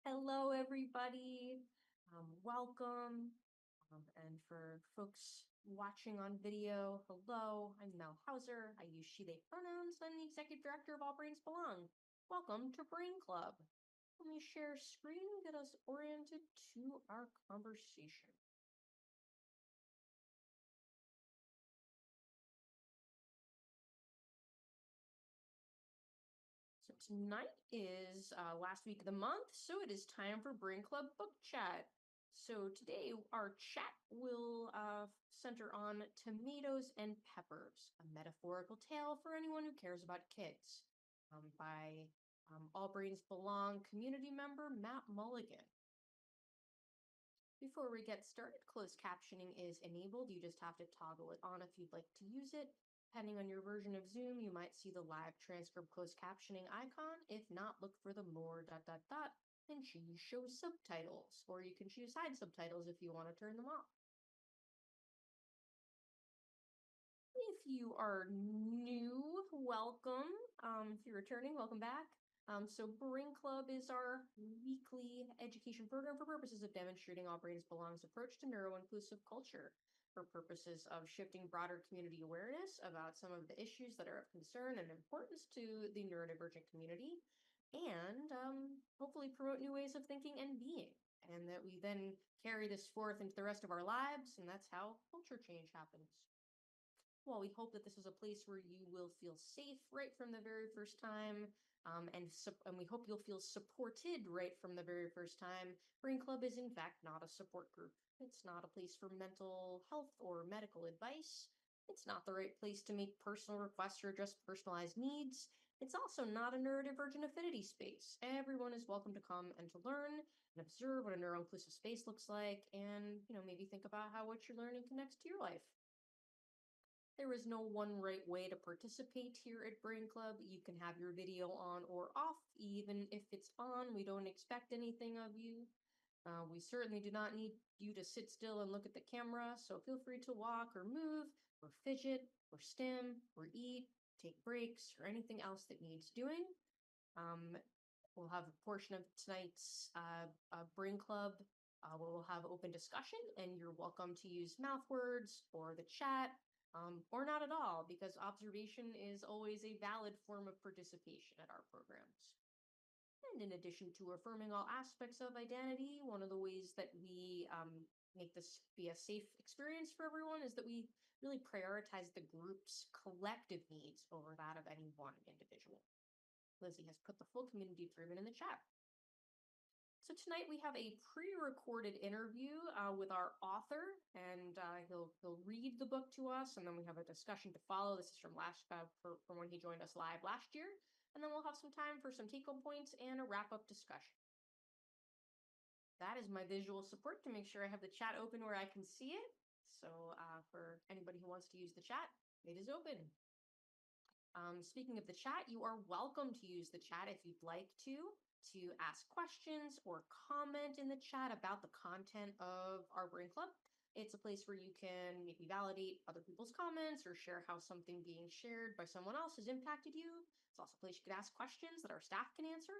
Hello, everybody. Welcome. And for folks watching on video, hello, I'm Mel Hauser. I use she, they pronouns. I'm the executive director of All Brains Belong. Welcome to Brain Club. Let me share screen and get us oriented to our conversation. So tonight is last week of the month, so it is time for Brain Club Book Chat. So today our chat will center on Tomatoes and Peppers, a metaphorical tale for anyone who cares about kids, by All Brains Belong community member Matt Mulligan. Before we get started, closed captioning is enabled. You just have to toggle it on if you'd like to use it. Depending on your version of Zoom, you might see the live transcript closed captioning icon. If not, look for the more ... and choose show subtitles, or you can choose hide subtitles if you want to turn them off. If you are new, welcome. If you're returning, welcome back. So Brain Club is our weekly education program for purposes of demonstrating All Brains Belong's approach to neuro-inclusive culture, for purposes of shifting broader community awareness about some of the issues that are of concern and importance to the neurodivergent community, and hopefully promote new ways of thinking and being, and that we then carry this forth into the rest of our lives, and that's how culture change happens. Well, we hope that this is a place where you will feel safe right from the very first time, and we hope you'll feel supported right from the very first time. Brain Club is, in fact, not a support group. It's not a place for mental health or medical advice. It's not the right place to make personal requests or address personalized needs. It's also not a neurodivergent affinity space. Everyone is welcome to come and to learn and observe what a neuro-inclusive space looks like, and maybe think about how what you're learning connects to your life. There is no one right way to participate here at Brain Club. You can have your video on or off. Even if it's on, we don't expect anything of you. We certainly do not need you to sit still and look at the camera, so feel free to walk or move, or fidget, or stim, or eat, take breaks, or anything else that needs doing. We'll have a portion of tonight's Brain Club where we'll have open discussion, and you're welcome to use mouth words or the chat, or not at all, because observation is always a valid form of participation at our programs. And in addition to affirming all aspects of identity, one of the ways that we make this be a safe experience for everyone is that we really prioritize the group's collective needs over that of any one individual. Lizzie has put the full community agreement in the chat. So tonight we have a pre-recorded interview with our author, and he'll read the book to us, and then we have a discussion to follow. This is from from when he joined us live last year, and then we'll have some time for some take-home points and a wrap-up discussion. That is my visual support to make sure I have the chat open where I can see it. So for anybody who wants to use the chat, it is open. Speaking of the chat, you are welcome to use the chat if you'd like to ask questions or comment in the chat about the content of our Brain Club. It's a place where you can maybe validate other people's comments or share how something being shared by someone else has impacted you. It's also a place you could ask questions that our staff can answer.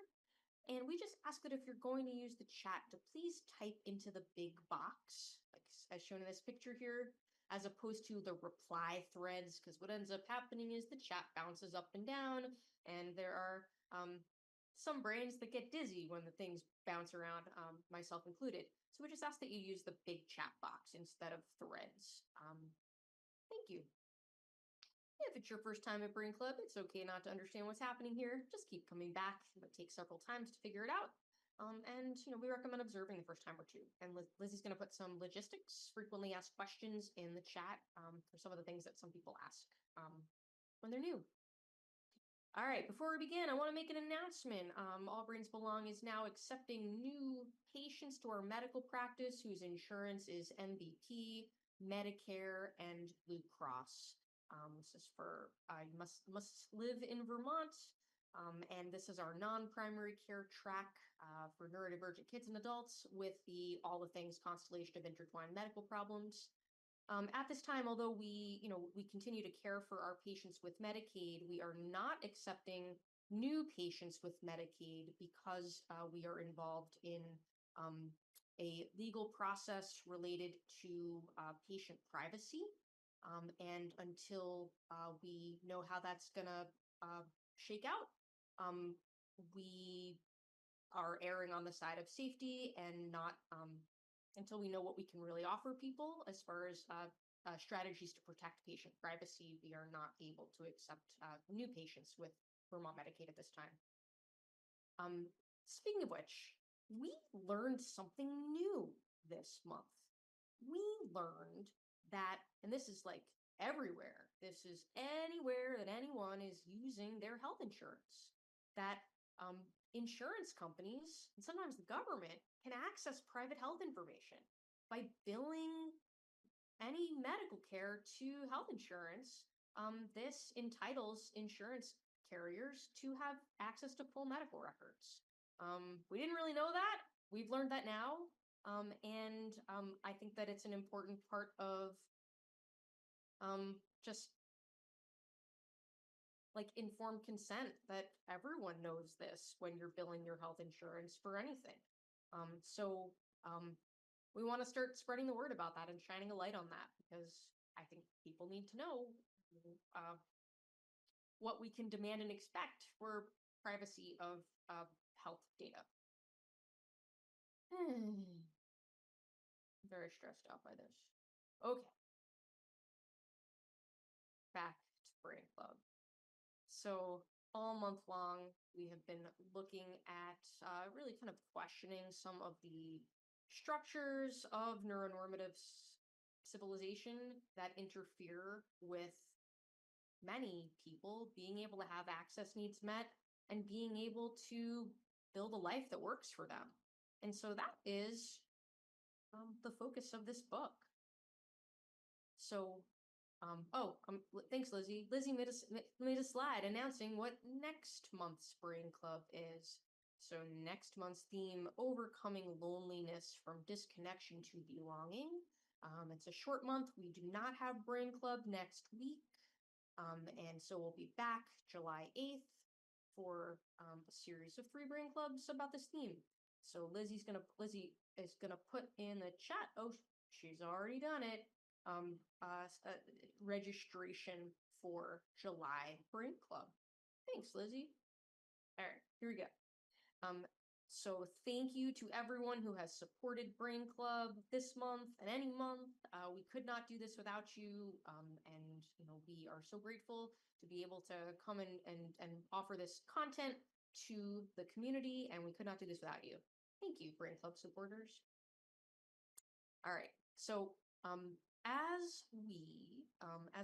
And we just ask that if you're going to use the chat, to please type into the big box, like as shown in this picture here, as opposed to the reply threads, because what ends up happening is the chat bounces up and down, and there are some brains that get dizzy when the things bounce around, myself included. So we just ask that you use the big chat box instead of threads. Thank you. If it's your first time at Brain Club, it's okay not to understand what's happening here. Just keep coming back. It might take several times to figure it out. And we recommend observing the first time or two. And Lizzie's going to put some logistics, frequently asked questions in the chat for some of the things that some people ask when they're new. All right, before we begin, I want to make an announcement. All Brains Belong is now accepting new patients to our medical practice whose insurance is MVP, Medicare, and Blue Cross. This is for you must live in Vermont, and this is our non-primary care track for neurodivergent kids and adults with the all the things constellation of intertwined medical problems. At this time, although we continue to care for our patients with Medicaid, we are not accepting new patients with Medicaid because we are involved in a legal process related to patient privacy. And until we know how that's going to shake out, we are erring on the side of safety and not until we know what we can really offer people as far as strategies to protect patient privacy, we are not able to accept new patients with Vermont Medicaid at this time. Speaking of which, we learned something new this month. We learned that, and this is like everywhere, this is anywhere that anyone is using their health insurance, that insurance companies and sometimes the government can access private health information by billing any medical care to health insurance. This entitles insurance carriers to have access to full medical records. We didn't really know that. We've learned that now. And I think that it's an important part of just like informed consent, that everyone knows this when you're billing your health insurance for anything. So we want to start spreading the word about that and shining a light on that, because I think people need to know what we can demand and expect for privacy of health data. Very stressed out by this. Okay. Back to Brain Club. So all month long, we have been looking at really kind of questioning some of the structures of neuronormative civilization that interfere with many people being able to have access needs met and being able to build a life that works for them. And so that is the focus of this book. So thanks, Lizzie. Lizzie made a slide announcing what next month's Brain Club is. So next month's theme, overcoming loneliness from disconnection to belonging. It's a short month. We do not have Brain Club next week. And so we'll be back July 8th for a series of 3 Brain Clubs about this theme. So Lizzie is gonna put in the chat. Oh, she's already done it. Registration for July Brain Club. Thanks, Lizzie. All right, here we go. So thank you to everyone who has supported Brain Club this month and any month. We could not do this without you, and we are so grateful to be able to come and offer this content to the community, and we could not do this without you. Thank you, Brain Club supporters. All right, so as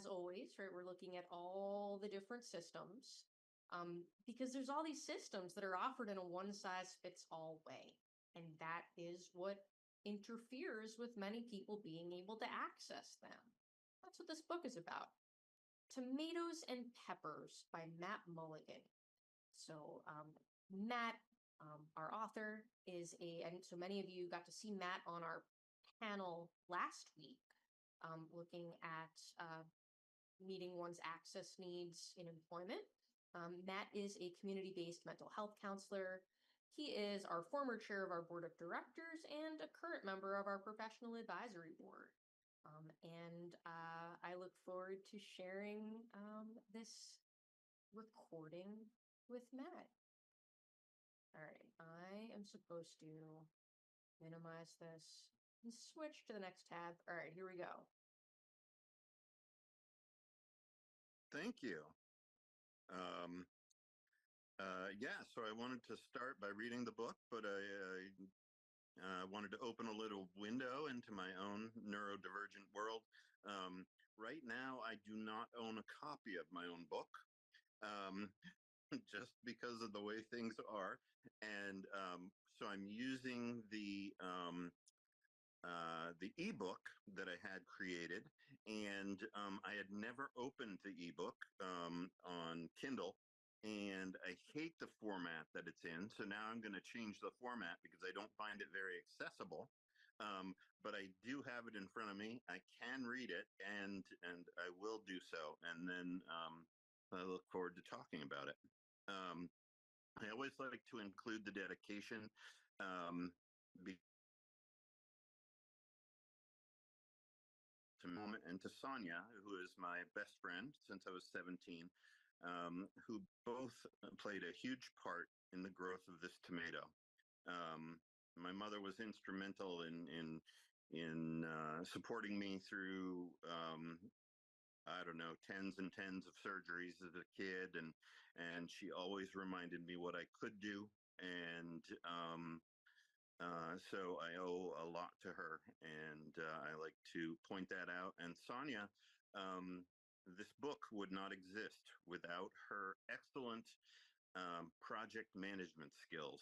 always, right, we're looking at all the different systems, because there's all these systems that are offered in a one-size-fits-all way, and that is what interferes with many people being able to access them. That's what this book is about. Tomatoes and Peppers by Matt Mulligan. So Matt, our author, and so many of you got to see Matt on our panel last week, looking at meeting one's access needs in employment. Matt is a community-based mental health counselor. He is our former chair of our board of directors and a current member of our professional advisory board. And I look forward to sharing this recording with Matt. All right, I am supposed to minimize this and switch to the next tab. All right, here we go. Thank you. Yeah, so I wanted to start by reading the book, but I wanted to open a little window into my own neurodivergent world. Right now, I do not own a copy of my own book, just because of the way things are. And so I'm using the ebook that I had created, and I had never opened the ebook on Kindle, and I hate the format that it's in. So now I'm going to change the format because I don't find it very accessible. But I do have it in front of me. I can read it, and I will do so. And then I look forward to talking about it. Um, I always like to include the dedication um, to Moment and to Sonia, who is my best friend since I was 17, who both played a huge part in the growth of this tomato. My mother was instrumental in supporting me through I don't know, tens and tens of surgeries as a kid, and she always reminded me what I could do, and so I owe a lot to her, and I like to point that out. And Sonia, um, this book would not exist without her excellent project management skills,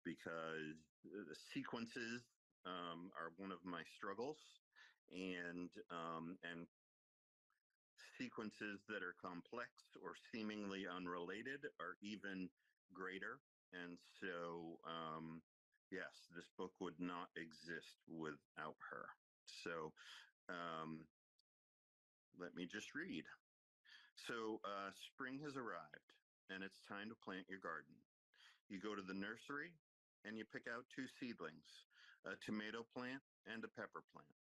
because the sequences are one of my struggles, and sequences that are complex or seemingly unrelated are even greater. And so, yes, this book would not exist without her. So, um, let me just read. So, spring has arrived, and it's time to plant your garden. You go to the nursery and you pick out two seedlings, a tomato plant and a pepper plant.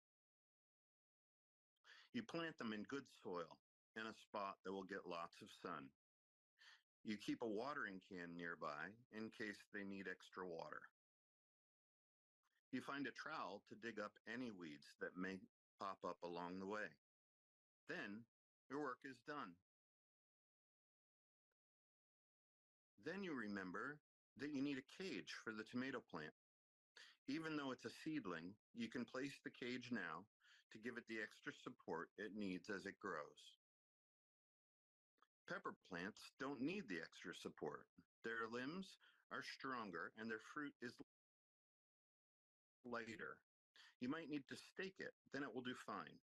You plant them in good soil in a spot that will get lots of sun. You keep a watering can nearby in case they need extra water. You find a trowel to dig up any weeds that may pop up along the way. Then your work is done. Then you remember that you need a cage for the tomato plant. Even though it's a seedling, you can place the cage now to give it the extra support it needs as it grows. Pepper plants don't need the extra support. Their limbs are stronger and their fruit is lighter. You might need to stake it, then it will do fine.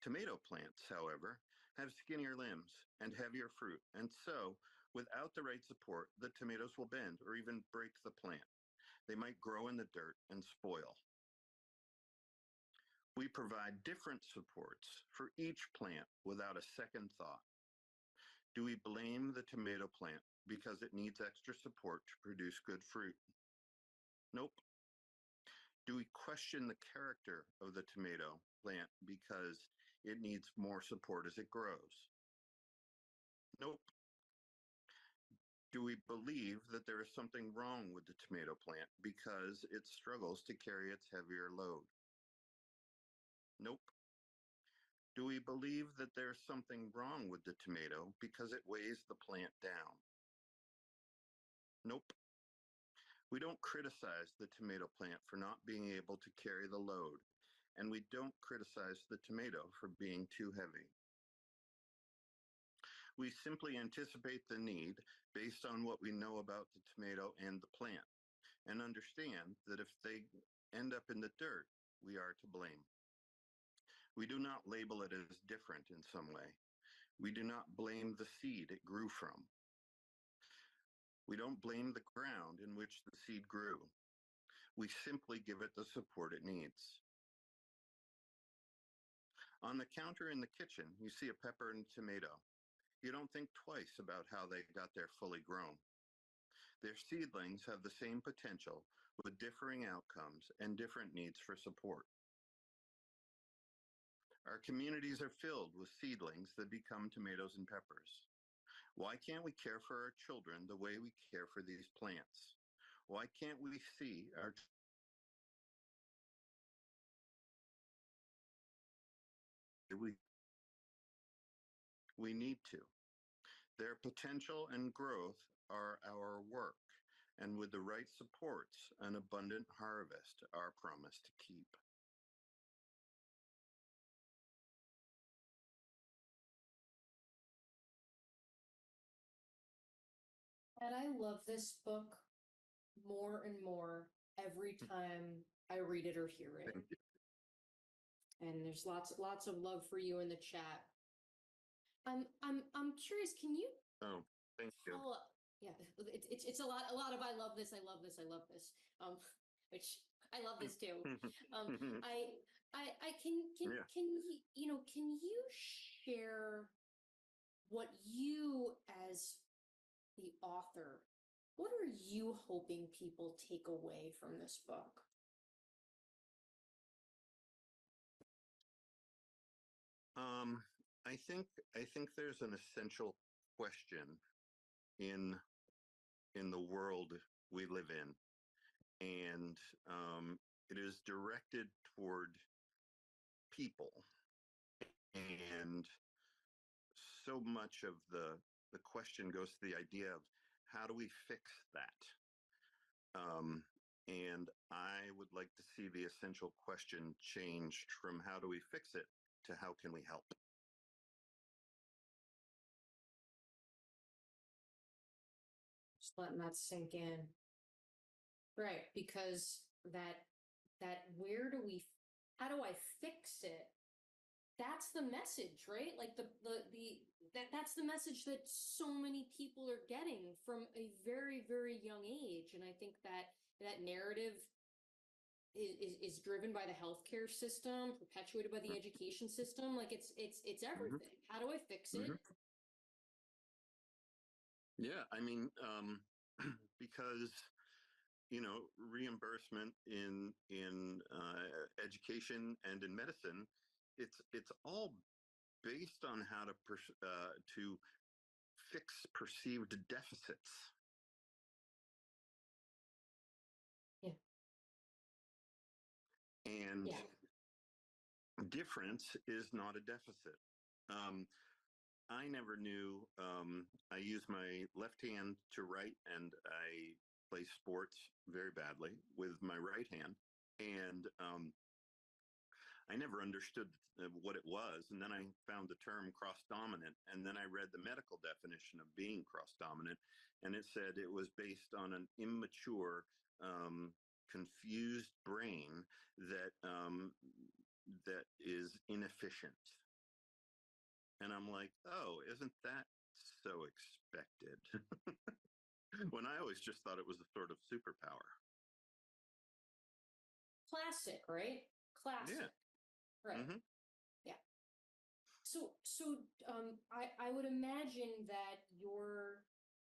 Tomato plants, however, have skinnier limbs and heavier fruit, and so, without the right support, the tomatoes will bend or even break the plant. They might grow in the dirt and spoil. We provide different supports for each plant without a second thought. Do we blame the tomato plant because it needs extra support to produce good fruit? Nope. Do we question the character of the tomato plant because it needs more support as it grows? Nope. Do we believe that there is something wrong with the tomato plant because it struggles to carry its heavier load? Nope. Do we believe that there's something wrong with the tomato because it weighs the plant down? Nope. We don't criticize the tomato plant for not being able to carry the load, and we don't criticize the tomato for being too heavy. We simply anticipate the need based on what we know about the tomato and the plant, and understand that if they end up in the dirt, we are to blame. We do not label it as different in some way. We do not blame the seed it grew from. We don't blame the ground in which the seed grew. We simply give it the support it needs. On the counter in the kitchen, you see a pepper and tomato. You don't think twice about how they got there fully grown. Their seedlings have the same potential with differing outcomes and different needs for support. Our communities are filled with seedlings that become tomatoes and peppers. Why can't we care for our children the way we care for these plants? Why can't we see our we we need to. Their potential and growth are our work, and with the right supports, an abundant harvest, our promise to keep. And I love this book more and more every time I read it or hear it. Thank you. And there's lots of love for you in the chat. I'm curious, can you Oh, thank you. follow up? Yeah, it's a lot of I love this, I love this, I love this. Which I love this too. Um, I Yeah. can can you share what you as the author, what are you hoping people take away from this book? Um, I think there's an essential question in in the world we live in, and it is directed toward people, and so much of the question goes to the idea of how do we fix that? And I would like to see the essential question changed from how do we fix it to how can we help? Just letting that sink in. Right, because that where do we how do I fix it? That's the message, right? Like that's the message that so many people are getting from a very, very young age. And I think that that narrative is driven by the healthcare system, perpetuated by the education system. Like it's Mm-hmm. everything. How do I fix Mm-hmm. it? Yeah, I mean, because reimbursement in education and in medicine, it's all based on how to fix perceived deficits, Yeah. and Yeah. difference is not a deficit. Um, I never knew. I use my left hand to write, and I play sports very badly with my right hand. And I never understood what it was. And then I found the term cross dominant. And then I read the medical definition of being cross dominant. And it said it was based on an immature, confused brain that is inefficient. And I'm like, oh, isn't that so expected? When I always just thought it was a sort of superpower. Classic, right? Yeah. Classic. Right. Mm-hmm. Yeah. I would imagine that your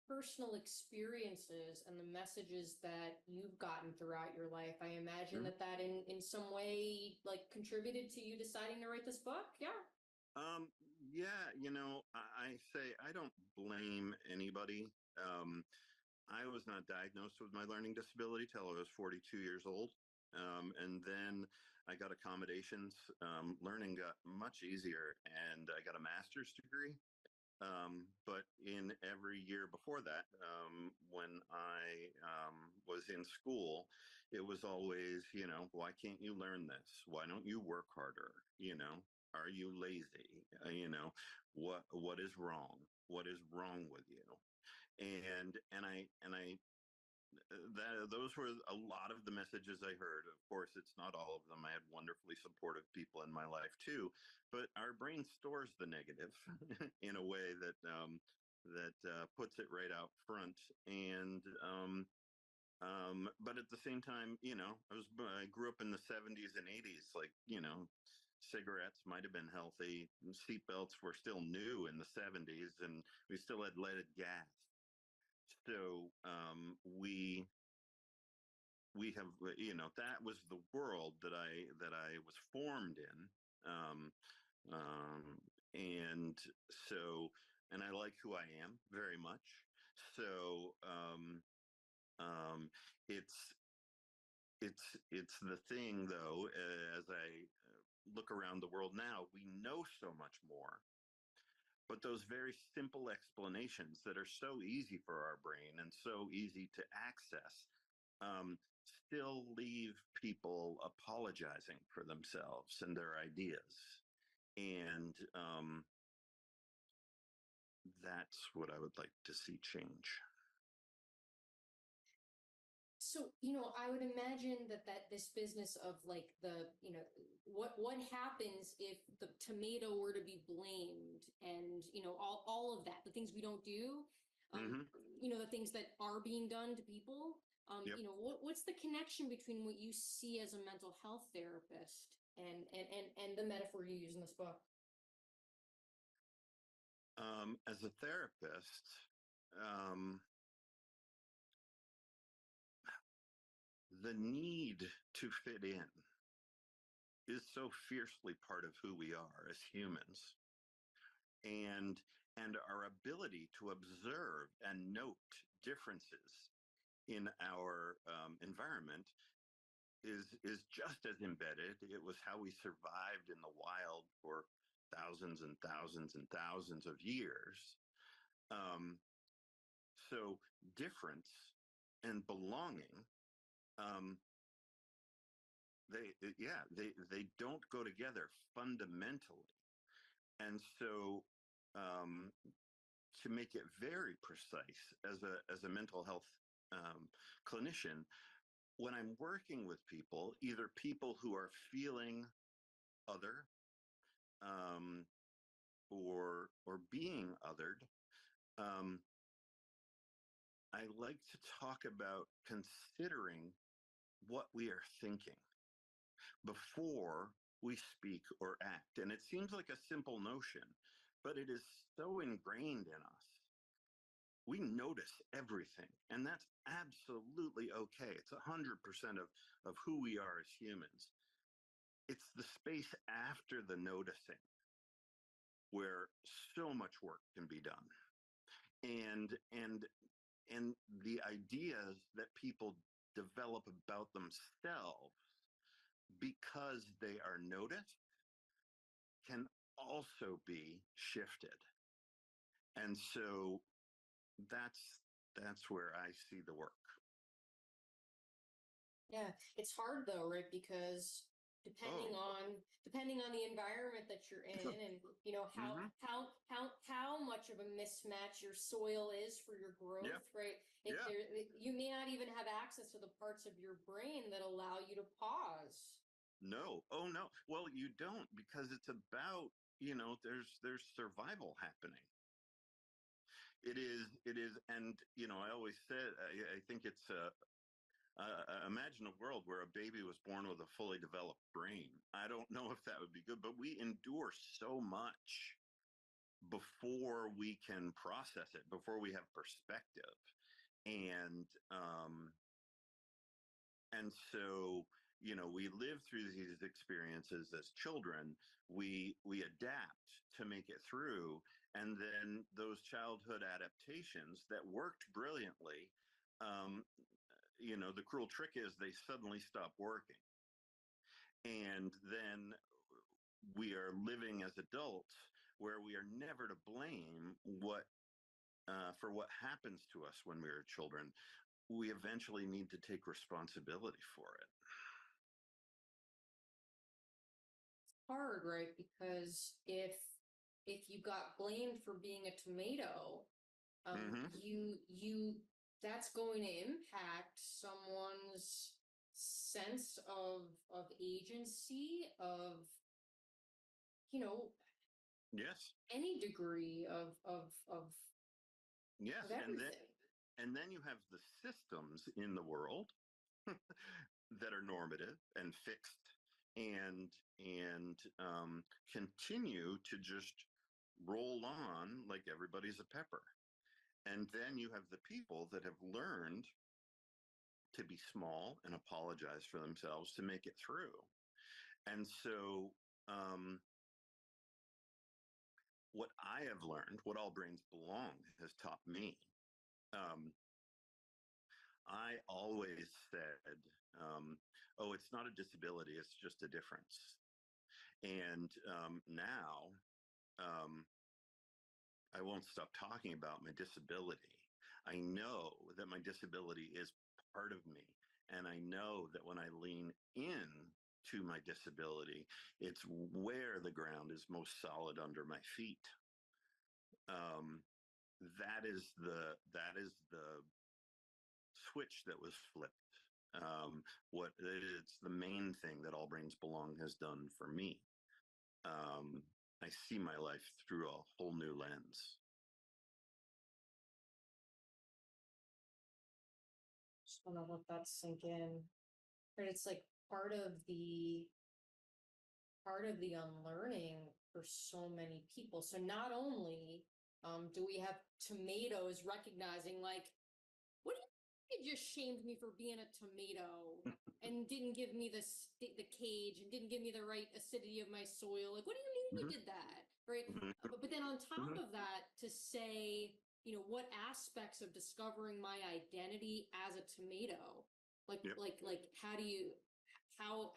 personal experiences and the messages that you've gotten throughout your life, I imagine Mm-hmm. that that in some way like contributed to you deciding to write this book. Yeah. Um, yeah, I say I don't blame anybody. Um, I was not diagnosed with my learning disability till I was 42 years old. And then I got accommodations. Learning got much easier, and I got a master's degree. But in every year before that, when I was in school, it was always, why can't you learn this? Why don't you work harder? Are you lazy? What is wrong? What is wrong with you? And I those were a lot of the messages I heard. Of course, it's not all of them. I had wonderfully supportive people in my life too, but our brain stores the negative in a way that puts it right out front. And but at the same time, I grew up in the 70s and 80s. Like, cigarettes might have been healthy. Seatbelts were still new in the 70s, and we still had leaded gas. So we have that was the world that I was formed in, um, um, and so and I like who I am very much. So it's it's the thing though. As I look around the world now, we know so much more, but those very simple explanations that are so easy for our brain and so easy to access um, still leave people apologizing for themselves and their ideas. And that's what I would like to see change. So, I would imagine that this business of like what happens if the tomato were to be blamed and, all of that, the things we don't do, um, Mm-hmm. the things that are being done to people, Yep. what's the connection between what you see as a mental health therapist and the metaphor you use in this book? As a therapist, um, the need to fit in is so fiercely part of who we are as humans, and our ability to observe and note differences in our environment is just as embedded. It was how we survived in the wild for thousands and thousands and thousands of years. Um, so difference and belonging, um, they don't go together fundamentally. And so, um, to make it very precise, as a mental health clinician, when I'm working with people, either people who are feeling other, um, or being othered, um, I like to talk about considering what we are thinking before we speak or act. And it seems like a simple notion, but it is so ingrained in us. We notice everything, and that's absolutely okay. It's 100% of who we are as humans. It's the space after the noticing where so much work can be done. And the ideas that people develop about themselves because they are noticed can also be shifted. And so that's where I see the work. Yeah, it's hard though, right? Because depending Oh, on depending on the environment that you're in, and you know mm-hmm. how much of a mismatch your soil is for your Yeah, growth, right? yeah. You may not even have access to the parts of your brain that allow you to pause. No. Oh no. Well, you don't, because it's about, there's survival happening. It is, and I always said, I think it's imagine a world where a baby was born with a fully developed brain. I don't know if that would be good, but we endure so much before we can process it, before we have perspective. And so, we live through these experiences as children. We adapt to make it through, and then those childhood adaptations that worked brilliantly, um, the cruel trick is they suddenly stop working. And then we are living as adults where we are never to blame for what happens to us when we were children. We eventually need to take responsibility for it. Hard, right? Because if you got blamed for being a tomato, Mm-hmm. you that's going to impact someone's sense of agency, of you know Yes. any degree Yes. of And then everything. you have the systems in the world that are normative and fixed, and continue to just roll on like everybody's a pepper. And then you have the people that have learned to be small and apologize for themselves to make it through. And so, what I have learned, what All Brains Belong has taught me, um, I always said, oh, it's not a disability, it's just a difference. And now, um, I won't stop talking about my disability. I know that my disability is part of me. And I know that when I lean in to my disability, it's where the ground is most solid under my feet. Um, that is the switch that was flipped. What it's the main thing that All Brains Belong has done for me. I see my life through a whole new lens. Just want to let that sink in. But it's like part of the unlearning for so many people. So not only Do we have tomatoes recognizing like, what do you just shamed me for being a tomato and didn't give me the cage and didn't give me the right acidity of my soil? Like, what do you mean you did that? Right. But then on top of that, to say, what aspects of discovering my identity as a tomato, like how do you, how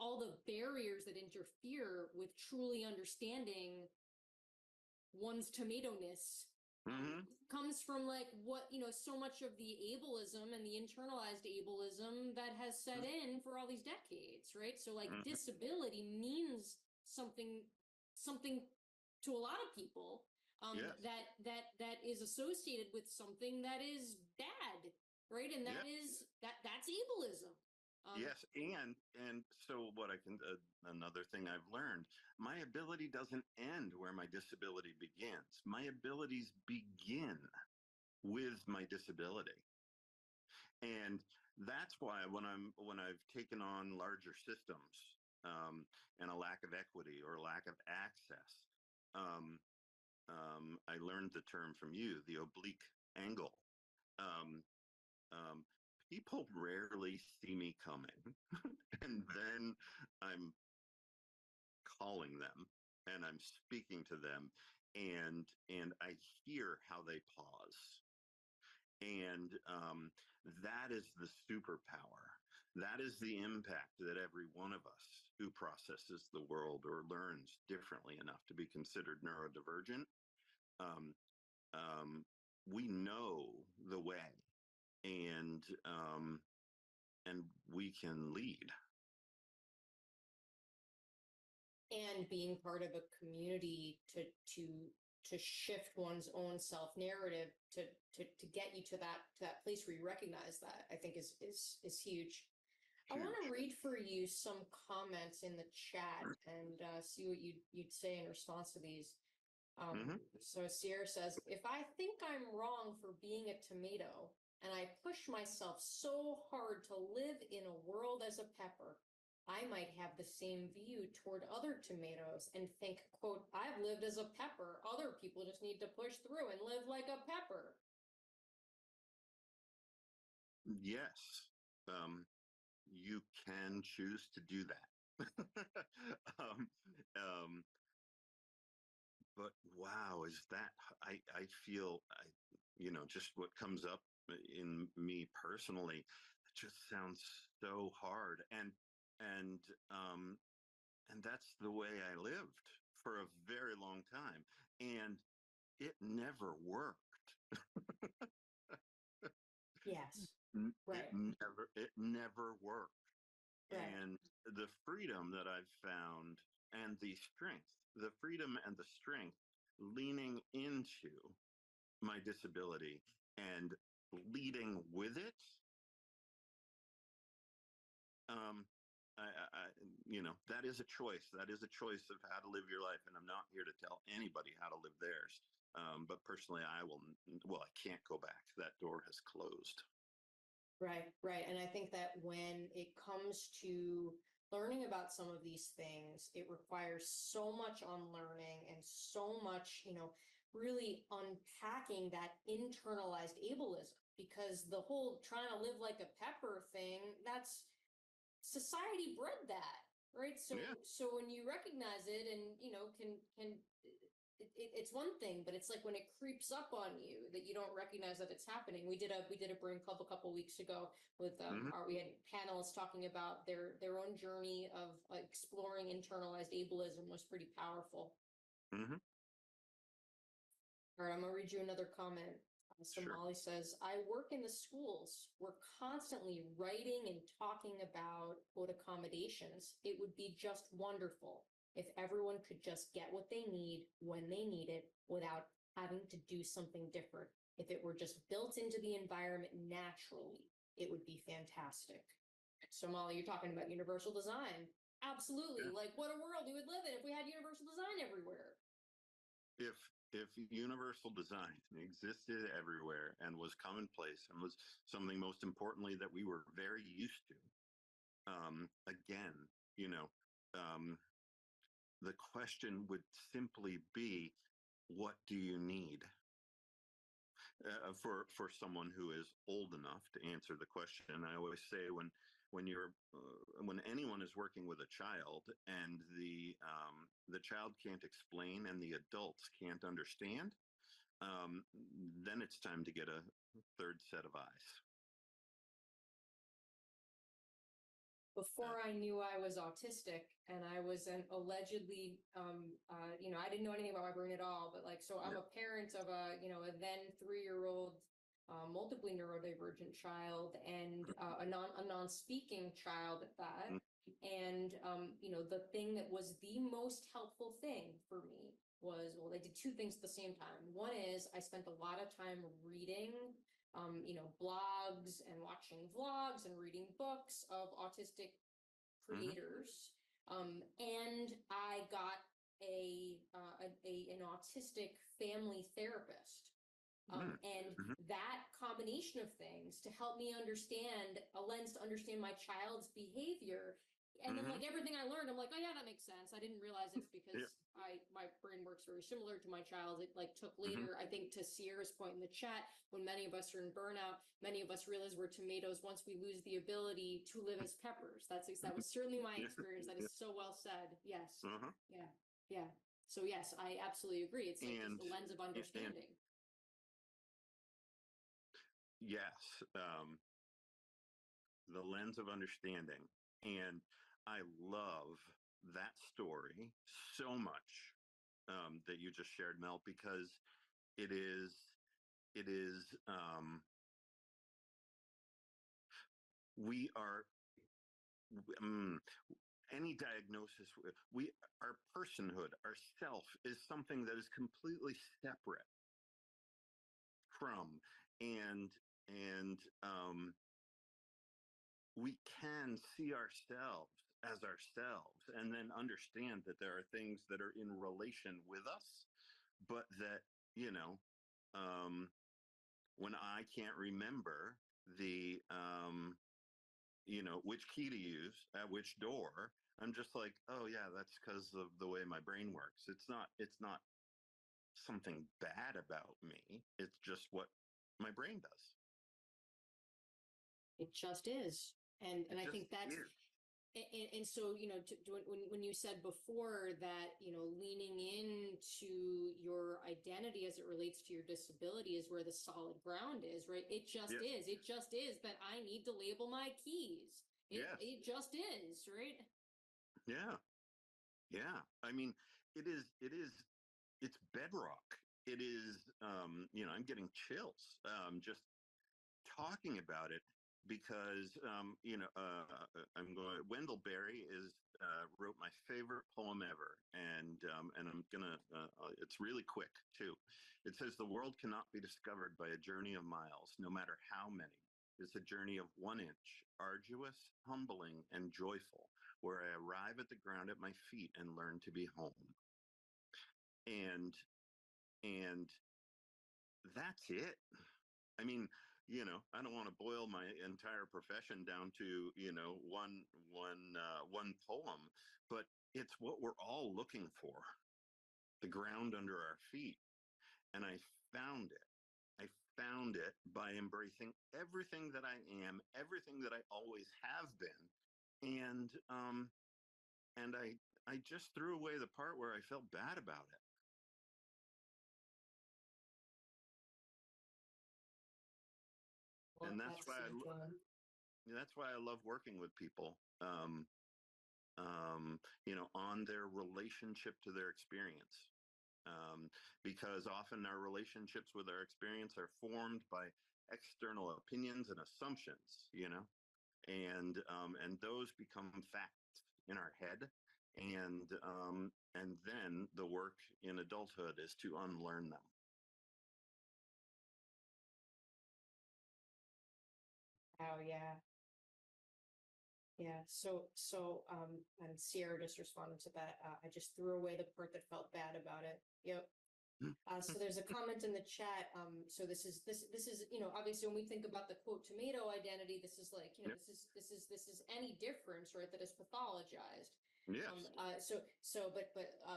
all the barriers that interfere with truly understanding one's tomato-ness comes from like what so much of the ableism and the internalized ableism that has set in for all these decades, right? So like disability means something to a lot of people, Yes. that is associated with something that is bad, right? And that's ableism. Yes, and so what another thing I've learned, my ability doesn't end where my disability begins. My abilities begin with my disability. And that's why when I've taken on larger systems, and a lack of equity or lack of access, I learned the term from you, the oblique angle. Um, People rarely see me coming, and then I'm calling them and I'm speaking to them, and I hear how they pause, and that is the superpower. That is the impact that every one of us who processes the world or learns differently enough to be considered neurodivergent, um, we know the way, and and we can lead. And being part of a community to shift one's own self narrative to get you to that place where you recognize that, I think is huge. I want to read for you some comments in the chat and see what you'd say in response to these. So Sierra says, if I think I'm wrong for being a tomato and I push myself so hard to live in a world as a pepper, I might have the same view toward other tomatoes and think, quote, I've lived as a pepper. Other people just need to push through and live like a pepper. Yes, you can choose to do that. um, um, but wow, is that I feel just what comes up in me personally, it just sounds so hard, and um, and that's the way I lived for a very long time, and it never worked. Yes. It Right. never worked. Right. And the freedom that I've found, and the freedom and the strength leaning into my disability and leading with it, um, that is a choice. That is a choice of how to live your life. And I'm not here to tell anybody how to live theirs. But personally, I can't go back. That door has closed. Right, right. And I think that when it comes to learning about some of these things, it requires so much unlearning and so much, really unpacking that internalized ableism. Because the whole trying to live like a pepper thing, that's society bred that, right? So Yeah. so when you recognize it and can it's one thing, but it's like when it creeps up on you that you don't recognize that it's happening. We did a brain club a couple weeks ago with we had panelists talking about their own journey of exploring internalized ableism. Was pretty powerful. Mm-hmm. All right, I'm gonna read you another comment. So Sure. Molly says, I work in the schools. We're constantly writing and talking about quote accommodations. It would be just wonderful if everyone could just get what they need when they need it without having to do something different. If it were just built into the environment naturally, it would be fantastic. So Molly, you're talking about universal design. Absolutely. Yeah. Like what a world we would live in if we had universal design everywhere. If universal design existed everywhere and was commonplace and was something, most importantly, that we were very used to, again, you know, um, the question would simply be, what do you need? For someone who is old enough to answer the question. I always say when anyone is working with a child and the child can't explain and the adults can't understand, then it's time to get a third set of eyes. Before I knew I was autistic and I was an allegedly, I didn't know anything about my brain at all, but like, so I'm Yeah. a parent of a then 3-year-old, multiply neurodivergent child and a non-speaking child at that. Mm. And, the thing that was the most helpful thing for me was, well, they did two things at the same time. One is I spent a lot of time reading blogs and watching vlogs and reading books of autistic Mm-hmm. creators. And I got an autistic family therapist. Mm. And Mm-hmm. that combination of things to help me understand a lens to understand my child's behavior. And then Mm-hmm. like everything I learned, I'm like, oh yeah, that makes sense. I didn't realize it's because Yeah. my brain works very similar to my child. It like took Mm-hmm. later, I think to Sierra's point in the chat, when many of us are in burnout, many of us realize we're tomatoes once we lose the ability to live as peppers. That was certainly my experience. That is so well said. Yes. Uh-huh. Yeah. Yeah. So yes, I absolutely agree. It's like just And the lens of and understanding. yes, the lens of understanding. And I love that story so much, that you just shared, Mel, because it is it is we are mm, any diagnosis, we our personhood, our self is something that is completely separate from, and and we can see ourselves as ourselves and then understand that there are things that are in relation with us, but that, you know, um, when I can't remember which key to use at which door, I'm just like, oh yeah, that's because of the way my brain works. It's not something bad about me. It's just what my brain does. It just is. And It I just think that's is. and so when you said before that leaning into your identity as it relates to your disability is where the solid ground is, right? It just Yeah. is. It just is that I need to label my keys. Yes. It just is, right? Yeah. Yeah. I mean, it's bedrock. It is, I'm getting chills, just talking about it because, Wendell Berry wrote my favorite poem ever. And I'm gonna, it's really quick too. It says, the world cannot be discovered by a journey of miles, no matter how many. It's a journey of 1 inch, arduous, humbling, and joyful, where I arrive at the ground at my feet and learn to be home. And and that's it. I mean, I don't want to boil my entire profession down to, one poem, but it's what we're all looking for, the ground under our feet. And I found it. I found it by embracing everything that I am, everything that I always have been. And I just threw away the part where I felt bad about it. Love And that so, John. that's why I love working with people. On their relationship to their experience. Because often our relationships with our experience are formed by external opinions and assumptions, and those become facts in our head. And then the work in adulthood is to unlearn them. Oh yeah. Yeah. And Sierra just responded to that. I just threw away the part that felt bad about it. Yep. So there's a comment in the chat. So this is obviously when we think about the quote tomato identity, this is like Yep. this is any difference, right, that is pathologized. Yes.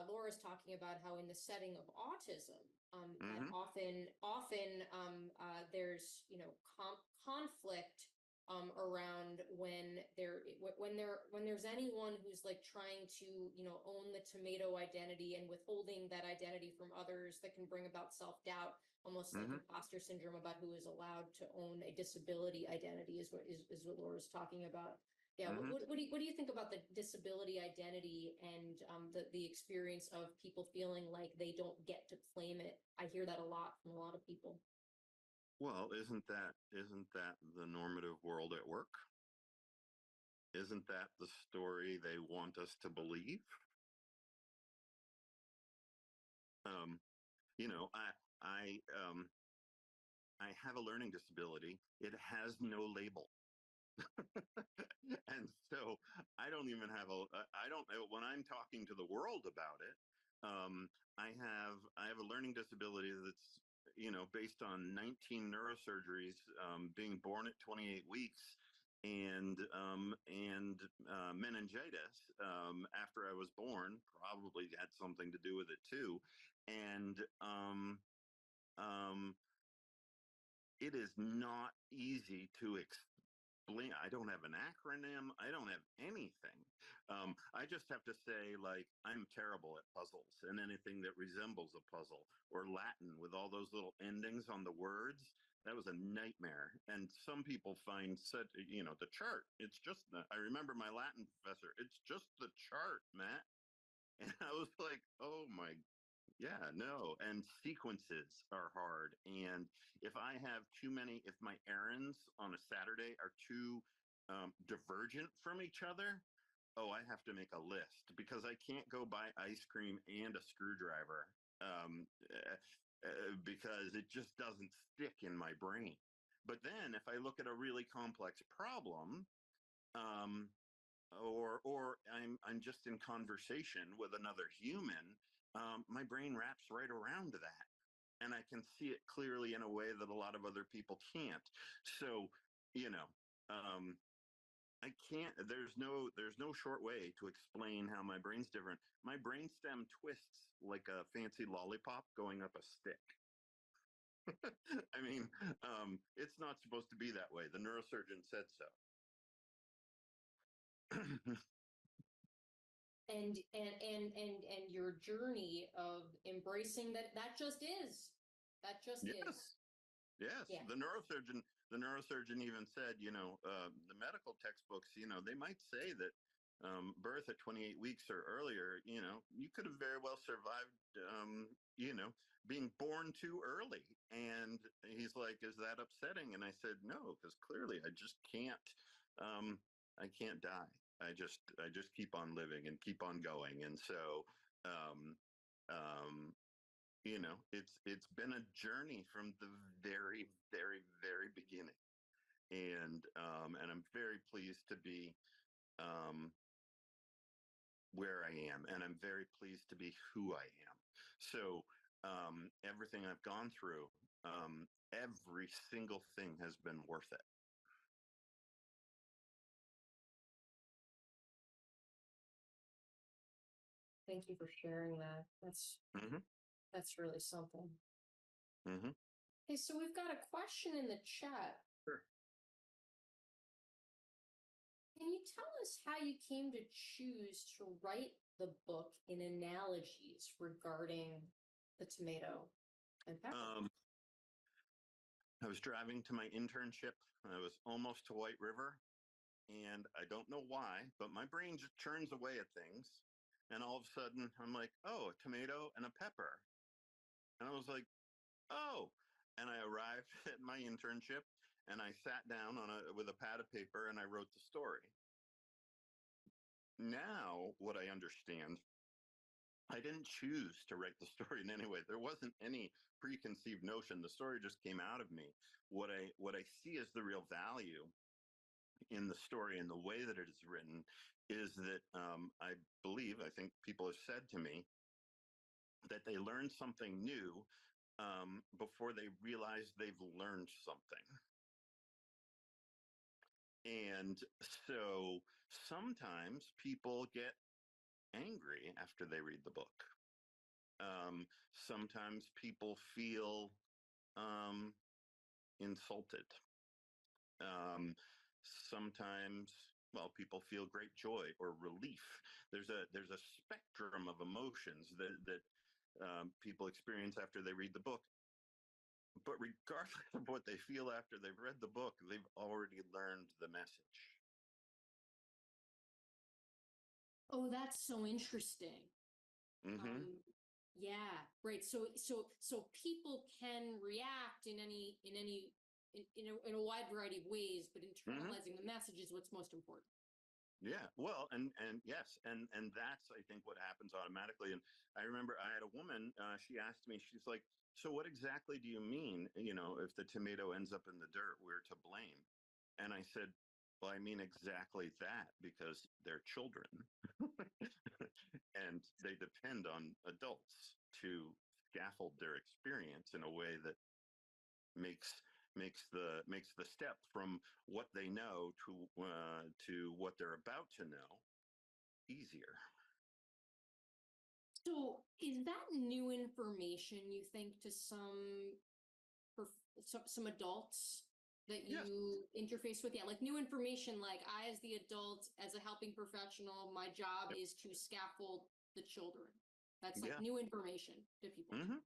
Laura's talking about how in the setting of autism, that Hmm. often there's, conflict around when there's anyone who's like trying to, own the tomato identity and withholding that identity from others, that can bring about self-doubt, almost like Hmm. imposter syndrome, about who is allowed to own a disability identity, is what Laura's talking about. Yeah, Hmm. what do you think about the disability identity and the experience of people feeling like they don't get to claim it? I hear that a lot from a lot of people. Well, isn't that the normative world at work? Isn't that the story they want us to believe? Um, you know, I have a learning disability. It has no label. And so I don't even have I don't know when I'm talking to the world about it. I have a learning disability that's, based on 19 neurosurgeries, being born at 28 weeks, and meningitis after I was born probably had something to do with it too. And um, it is not easy to explain. I don't have an acronym. I don't have anything. I just have to say, like, I'm terrible at puzzles and anything that resembles a puzzle, or Latin with all those little endings on the words. That was a nightmare. And some people find such, the chart. I remember my Latin professor. It's just the chart, Matt. And I was like, oh my, yeah, no. And sequences are hard. And if my errands on a Saturday are too divergent from each other, oh, I have to make a list, because I can't go buy ice cream and a screwdriver, because it just doesn't stick in my brain. But then if I look at a really complex problem, um, or I'm just in conversation with another human, my brain wraps right around that, and I can see it clearly in a way that a lot of other people can't. So, you know, um, I can't. There's no short way to explain how my brain's different. My brainstem twists like a fancy lollipop going up a stick. I mean, it's not supposed to be that way. The neurosurgeon said so. And your journey of embracing that just is, that just is. Yes. Yes, Yeah. the neurosurgeon even said, the medical textbooks, they might say that birth at 28 weeks or earlier, you could have very well survived, being born too early. And he's like, "Is that upsetting?" And I said, "No, because clearly um, I can't die. I just keep on living and keep on going." And so, um, um, it's been a journey from the very, very, very beginning, and I'm very pleased to be um, where I am, and I'm very pleased to be who I am. So everything I've gone through, every single thing has been worth it. Thank you for sharing that. Hmm. That's really something. Hmm. Hey, so we've got a question in the chat. Sure. Can you tell us how you came to choose to write the book in analogies regarding the tomato and pepper? I was driving to my internship. I was almost to White River, and I don't know why, but my brain just churns away at things. And all of a sudden, I'm like, "Oh, a tomato and a pepper." And I was like, "Oh." And I arrived at my internship, and I sat down with a pad of paper, and I wrote the story. Now, what I understand, I didn't choose to write the story in any way. There wasn't any preconceived notion. The story just came out of me. What I see as the real value in the story and the way that it is written is that, I think people have said to me that they learn something new before they realize they've learned something. And so sometimes people get angry after they read the book. Sometimes people feel um, insulted. Um, Sometimes, well, people feel great joy or relief. There's a spectrum of emotions that people experience after they read the book. But regardless of what they feel after they've read the book, they've already learned the message. Oh, that's so interesting. Mm-hmm. Yeah, right. So people can react in a wide variety of ways, but Mm-hmm. internalizing the message is what's most important. Yeah, well, and yes, and that's I think what happens automatically. And I remember I had a woman. She asked me, she's like, "So what exactly do you mean? You know, if the tomato ends up in the dirt, we're to blame?" And I said, "Well, I mean exactly that because they're children, and they depend on adults to scaffold their experience in a way that makes makes the step from what they know to what they're about to know easier." So is that new information, you think, to some adults that Yes. you interface with? Yeah, like new information, like I, as the adult, as a helping professional, my job is to scaffold the children. That's like Yeah. new information to people. Hmm.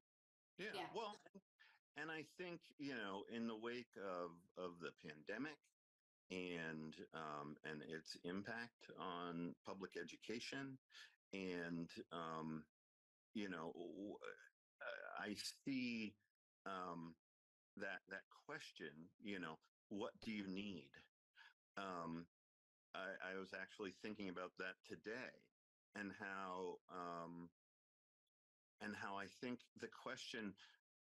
Yeah. Yeah. Well, and I think in the wake of the pandemic and its impact on public education, and you know, I see that question. What do you need? Um, I was actually thinking about that today, and how I think the question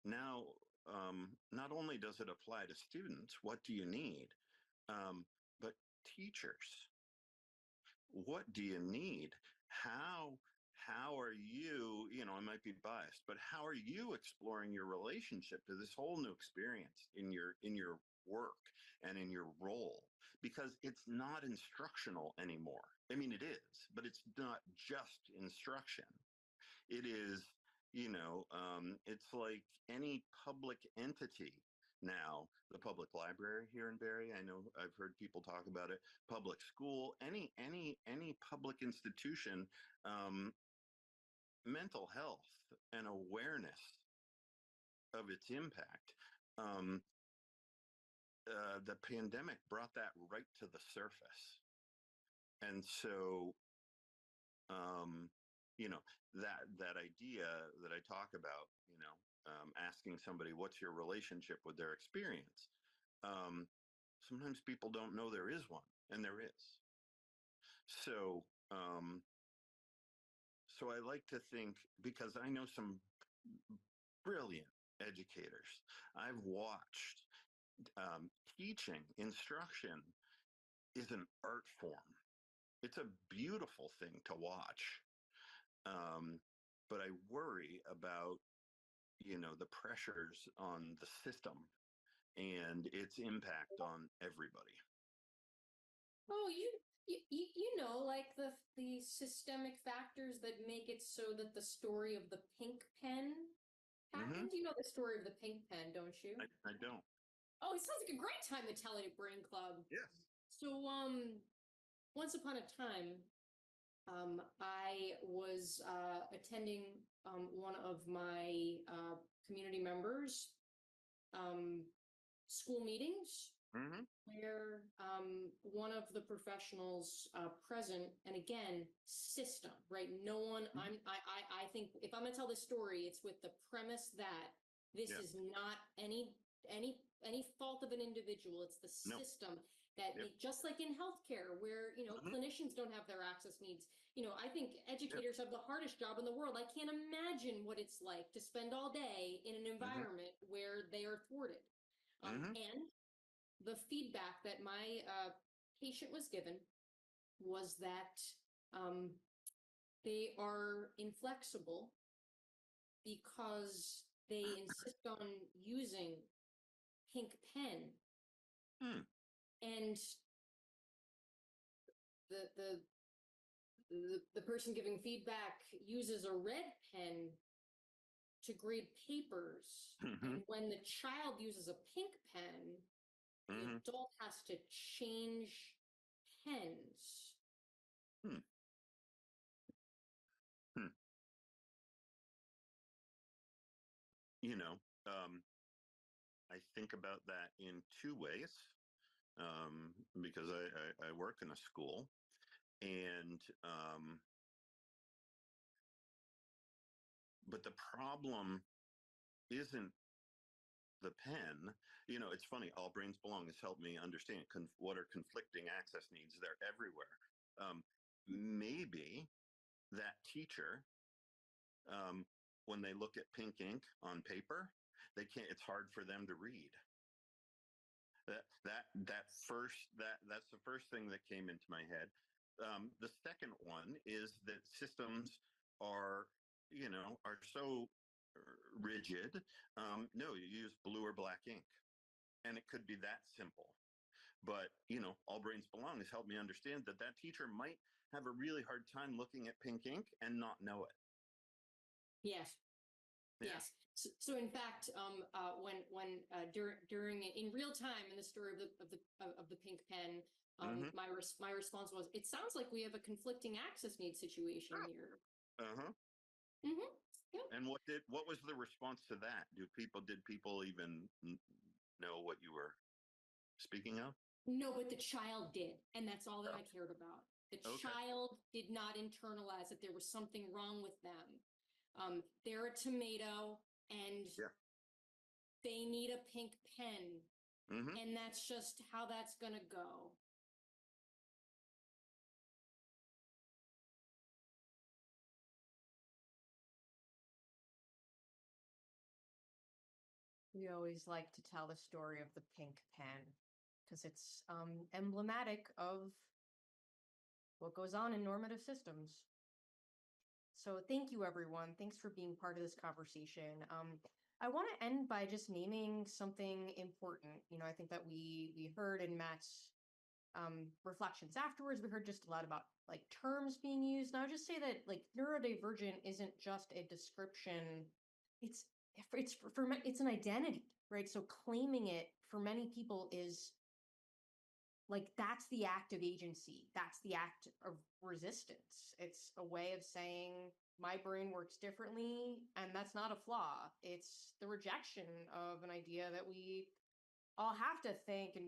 now, not only does it apply to students, what do you need, but teachers, what do you need? How are you? I might be biased, but how are you exploring your relationship to this whole new experience in your work and in your role? Because it's not instructional anymore. I mean, it is, but it's not just instruction. It is, it's like any public entity now, the public library here in Barrie. I know I've heard people talk about it. Public school, any public institution, um, mental health and awareness of its impact. Um, the pandemic brought that right to the surface, and so um, you know that idea that I talk about, asking somebody what's your relationship with their experience. Um, Sometimes people don't know there is one, and there is. So, so I like to think, because I know some brilliant educators. I've watched teaching, instruction is an art form. It's a beautiful thing to watch. Um, but I worry about the pressures on the system and its impact on everybody. Oh, like the systemic factors that make it so that the story of the pink pen Mm-hmm. happened. You know the story of the pink pen, don't you? I don't. Oh, it sounds like a great time to tell it at Brain Club. Yes. So, once upon a time, I was attending one of my community members' um, school meetings Mm-hmm. where one of the professionals present, and again, system, right? No one, Mm-hmm. I think if I'm gonna tell this story, it's with the premise that this Yeah. is not any fault of an individual. It's the No. system that Yep. just like in healthcare, where Mm-hmm. clinicians don't have their access needs. I think Yep. educators have the hardest job in the world. I can't imagine what it's like to spend all day in an Mm-hmm. environment where they are thwarted. Mm-hmm. And the feedback that my patient was given was that um, they are inflexible because they insist on using pink pen, Hmm. and the the person giving feedback uses a red pen to grade papers, and when the child uses a pink pen, the adult has to change pens. Hmm. Hmm. You know, I think about that in two ways, because I work in a school, and but the problem isn't the pen. It's funny. All Brains Belong has helped me understand what are conflicting access needs. They're everywhere. Maybe that teacher, when they look at pink ink on paper, they can't. It's hard for them to read. That's the first thing that came into my head. The second one is that systems are are so rigid. No, you use blue or black ink, and it could be that simple. But All Brains Belong has helped me understand that that teacher might have a really hard time looking at pink ink and not know it. Yes. Yeah. Yes. So in fact, during in real time in the story of the pink pen, my response was, it sounds like we have a conflicting access need situation here. Uh-huh. Mm-hmm. Yep. And what was the response to that? Did people even know what you were speaking of? No, but the child did, and that's all that I cared about. The Okay. child did not internalize that there was something wrong with them. They're a tomato, and they need a pink pen, and that's just how that's gonna go. We always like to tell the story of the pink pen because it's emblematic of what goes on in normative systems. So thank you, everyone. Thanks for being part of this conversation. I want to end by just naming something important. I think that we heard in Matt's reflections afterwards, we heard just a lot about like terms being used. And I would just say that like neurodivergent isn't just a description. It's an identity, right? So claiming it for many people is like that's the act of agency. That's the act of resistance. It's a way of saying my brain works differently, and that's not a flaw. It's the rejection of an idea that we all have to think and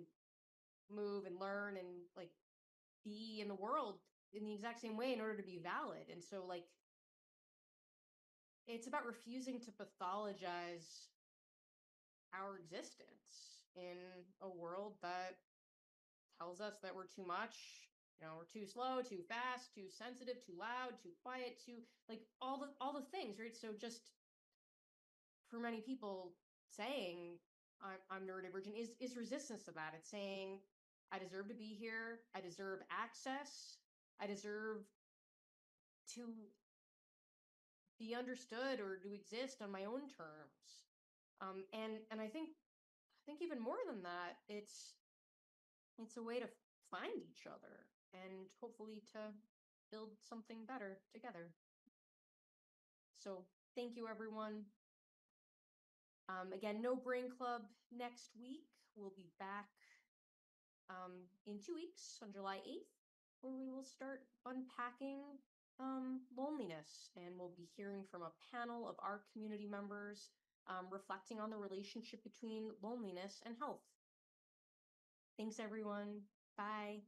move and learn and like be in the world in the exact same way in order to be valid. And so like it's about refusing to pathologize our existence in a world that tells us that we're too much, we're too slow, too fast, too sensitive, too loud, too quiet, too like all the things, right? So just for many people saying I'm neurodivergent is resistance to that. It's saying I deserve to be here, I deserve access, I deserve to be understood or to exist on my own terms. And I think even more than that, it's a way to find each other and hopefully to build something better together. So thank you, everyone. Again, no Brain Club next week. We'll be back in 2 weeks on July 8th, where we will start unpacking loneliness. And we'll be hearing from a panel of our community members reflecting on the relationship between loneliness and health. Thanks, everyone. Bye.